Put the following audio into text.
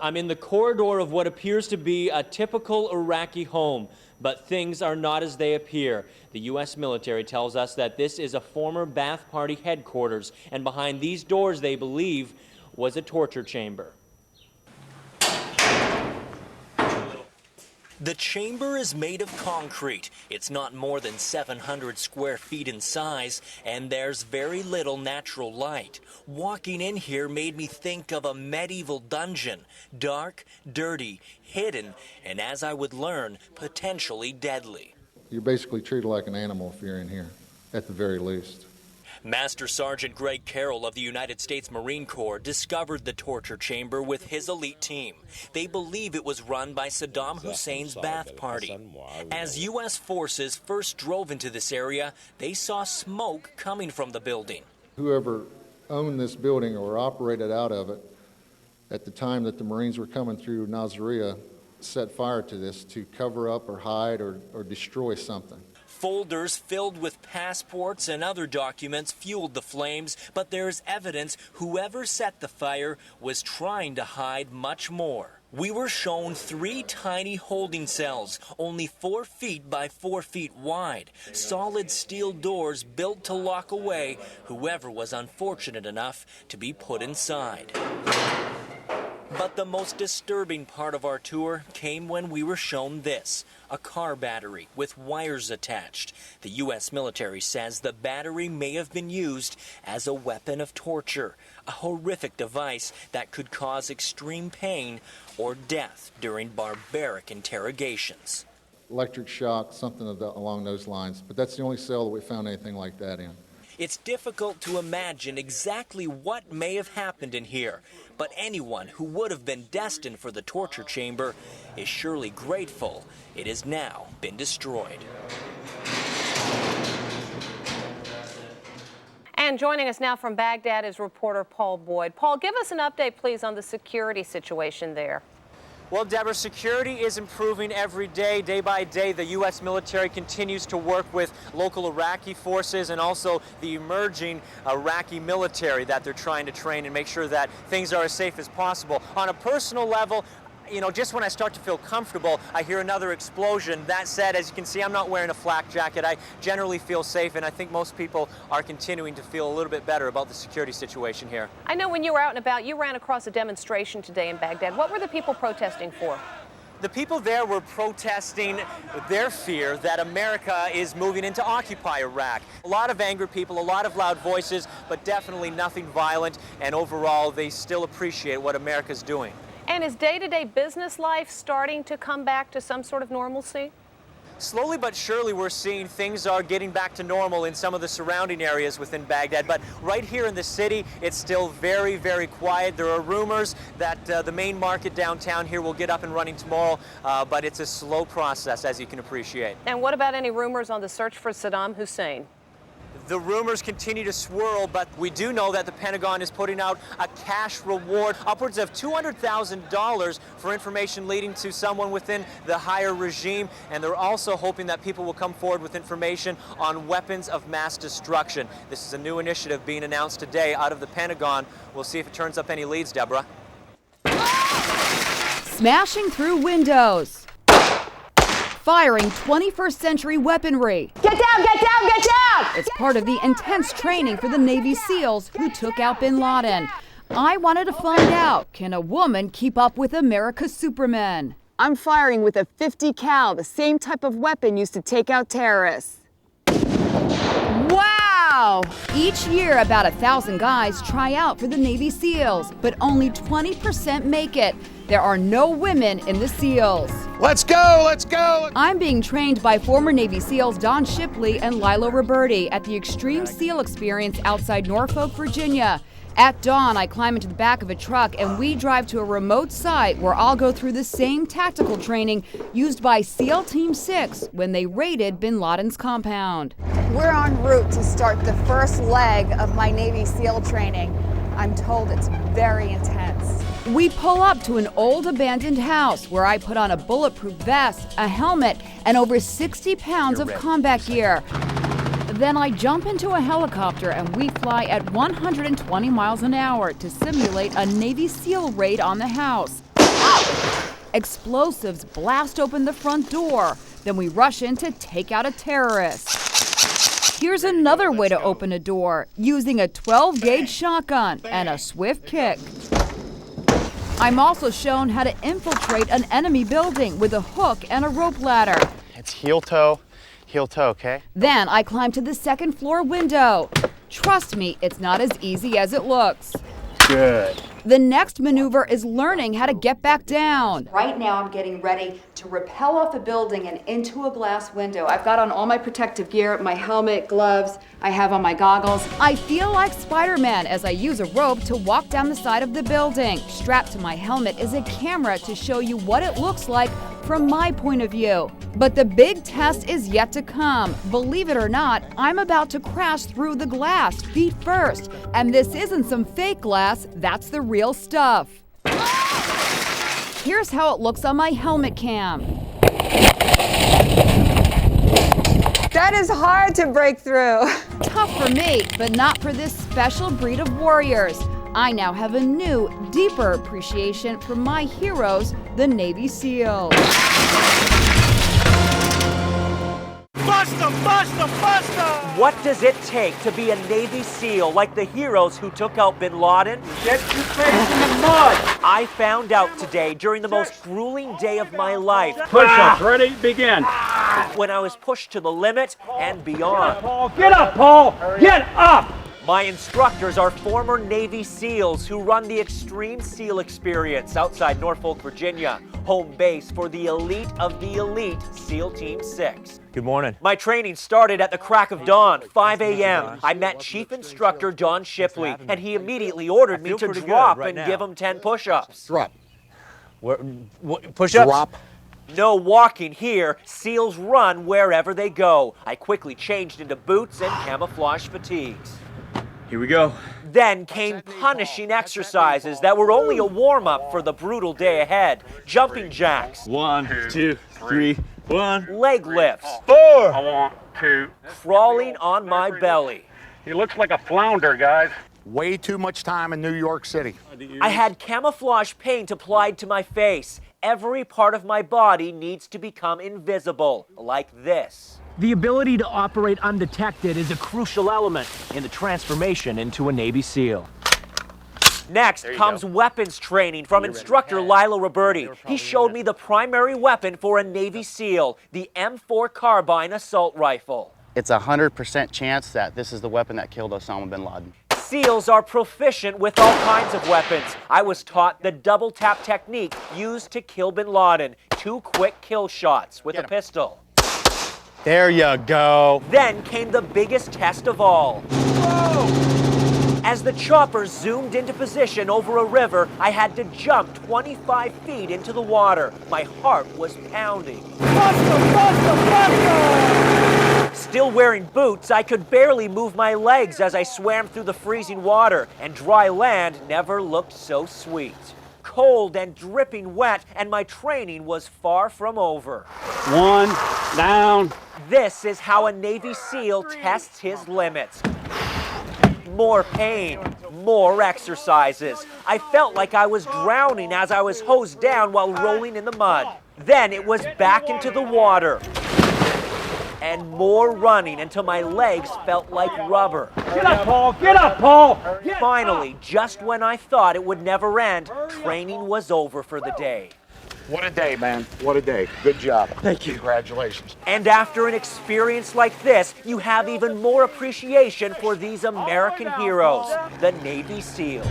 I'm in the corridor of what appears to be a typical Iraqi home, but things are not as they appear. The U.S. military tells us that this is a former Ba'ath Party headquarters, and behind these doors, they believe, was a torture chamber. The chamber is made of concrete. It's not more than 700 square feet in size, and there's very little natural light. Walking in here made me think of a medieval dungeon. Dark, dirty, hidden, and as I would learn, potentially deadly. You're basically treated like an animal if you're in here, at the very least. Master Sgt. Carroll of the United States Marine Corps discovered the torture chamber with his elite team. They believe it was run by Saddam Hussein's Ba'ath Party. As U.S. forces first drove into this area, they saw smoke coming from the building. Whoever owned this building or operated out of it at the time that the Marines were coming through Nasiriyah set fire to this to cover up or hide or destroy something. Folders filled with passports and other documents fueled the flames, but there's evidence whoever set the fire was trying to hide much more. We were shown 3 tiny holding cells, only 4 feet by 4 feet wide, solid steel doors built to lock away whoever was unfortunate enough to be put inside. But the most disturbing part of our tour came when we were shown this, a car battery with wires attached. The U.S. military says the battery may have been used as a weapon of torture, a horrific device that could cause extreme pain or death during barbaric interrogations. Electric shock, something along those lines, but that's the only cell that we found anything like that in. It's difficult to imagine exactly what may have happened in here, but anyone who would have been destined for the torture chamber is surely grateful it has now been destroyed. And joining us now from Baghdad is reporter Paul Boyd. Paul, give us an update, please, on the security situation there. Well, Deborah, security is improving every day. Day by day, the U.S. military continues to work with local Iraqi forces and also the emerging Iraqi military that they're trying to train and make sure that things are as safe as possible. On a personal level, you know, just when I start to feel comfortable, I hear another explosion. That said, as you can see, I'm not wearing a flak jacket. I generally feel safe, and I think most people are continuing to feel a little bit better about the security situation here. I know when you were out and about, you ran across a demonstration today in Baghdad. What were the people protesting for? The people there were protesting their fear that America is moving in to occupy Iraq. A lot of angry people, a lot of loud voices, but definitely nothing violent, and overall, they still appreciate what America's doing. And is day-to-day business life starting to come back to some sort of normalcy? Slowly but surely we're seeing things are getting back to normal in some of the surrounding areas within Baghdad, but right here in the city it's still very, very quiet. There are rumors that the main market downtown here will get up and running tomorrow, but it's a slow process, as you can appreciate. And what about any rumors on the search for Saddam Hussein? The rumors continue to swirl, but we do know that the Pentagon is putting out a cash reward, upwards of $200,000 for information leading to someone within the higher regime, and they're also hoping that people will come forward with information on weapons of mass destruction. This is a new initiative being announced today out of the Pentagon. We'll see if it turns up any leads, Deborah. Smashing through windows. Firing 21st century weaponry. Get down, get down, get down! It's part of the intense training for the Navy SEALs who took out Bin Laden. I wanted to find out, can a woman keep up with America's supermen? I'm firing with a .50 cal, the same type of weapon used to take out terrorists. Wow! Each year, about 1,000 guys try out for the Navy SEALs, but only 20% make it. There are no women in the SEALs. Let's go, let's go! I'm being trained by former Navy SEALs Don Shipley and Lilo Roberti at the Extreme SEAL Experience outside Norfolk, Virginia. At dawn, I climb into the back of a truck and we drive to a remote site where I'll go through the same tactical training used by SEAL Team 6 when they raided Bin Laden's compound. We're en route to start the first leg of my Navy SEAL training. I'm told it's very intense. We pull up to an old abandoned house where I put on a bulletproof vest, a helmet, and over 60 pounds of combat gear. Then I jump into a helicopter and we fly at 120 miles an hour to simulate a Navy SEAL raid on the house. Explosives blast open the front door. Then we rush in to take out a terrorist. Here's another way to open a door, using a 12-gauge shotgun and a swift kick. I'm also shown how to infiltrate an enemy building with a hook and a rope ladder. It's heel toe, okay? Then I climb to the second floor window. Trust me, it's not as easy as it looks. Good. The next maneuver is learning how to get back down. Right now I'm getting ready to rappel off a building and into a glass window. I've got on all my protective gear, my helmet, gloves, I have on my goggles. I feel like Spider-Man as I use a rope to walk down the side of the building. Strapped to my helmet is a camera to show you what it looks like from my point of view. But the big test is yet to come. Believe it or not, I'm about to crash through the glass, feet first. And this isn't some fake glass, that's the real stuff. Here's how it looks on my helmet cam. That is hard to break through. Tough for me, but not for this special breed of warriors. I now have a new, deeper appreciation for my heroes, the Navy SEALs. Bust them, bust them, bust them! What does it take to be a Navy SEAL like the heroes who took out Bin Laden? Get your face in the mud! I found out today during the most grueling day of my life. Push-ups, ready, begin. When I was pushed to the limit and beyond. Paul, get up, Paul! Get up! My instructors are former Navy SEALs who run the Extreme SEAL Experience outside Norfolk, Virginia, home base for the elite of the elite SEAL Team 6. Good morning. My training started at the crack of dawn, 5 a.m. I met Chief Instructor Don Shipley, and he immediately ordered me to drop and give him 10 push-ups. Drop. Push-ups? Drop. No walking here. SEALs run wherever they go. I quickly changed into boots and camouflage fatigues. Here we go. Then came punishing exercises that were only a warm-up for the brutal day ahead. Jumping jacks. 1, 2, 3, 1. Leg lifts. 4. I want to. Crawling on my belly. He looks like a flounder, guys. Way too much time in New York City. I had camouflage paint applied to my face. Every part of my body needs to become invisible, like this. The ability to operate undetected is a crucial element in the transformation into a Navy SEAL. Next comes weapons training from instructor Lilo Roberti. He showed me the primary weapon for a Navy SEAL, the M4 carbine assault rifle. It's a 100% chance that this is the weapon that killed Osama Bin Laden. SEALs are proficient with all kinds of weapons. I was taught the double tap technique used to kill Bin Laden. 2 quick kill shots with a pistol. There you go. Then came the biggest test of all. Whoa! As the chopper zoomed into position over a river, I had to jump 25 feet into the water. My heart was pounding. Still wearing boots, I could barely move my legs as I swam through the freezing water, and dry land never looked so sweet. Cold and dripping wet, and my training was far from over. 1, down. This is how a Navy SEAL tests his limits. More pain, more exercises. I felt like I was drowning as I was hosed down while rolling in the mud. Then it was back into the water. And more running until my legs felt like rubber. Get up, Paul! Get up, Paul! Finally, just when I thought it would never end, training was over for the day. What a day, man. What a day. Good job. Thank you. Congratulations. And after an experience like this, you have even more appreciation for these American heroes, the Navy SEALs.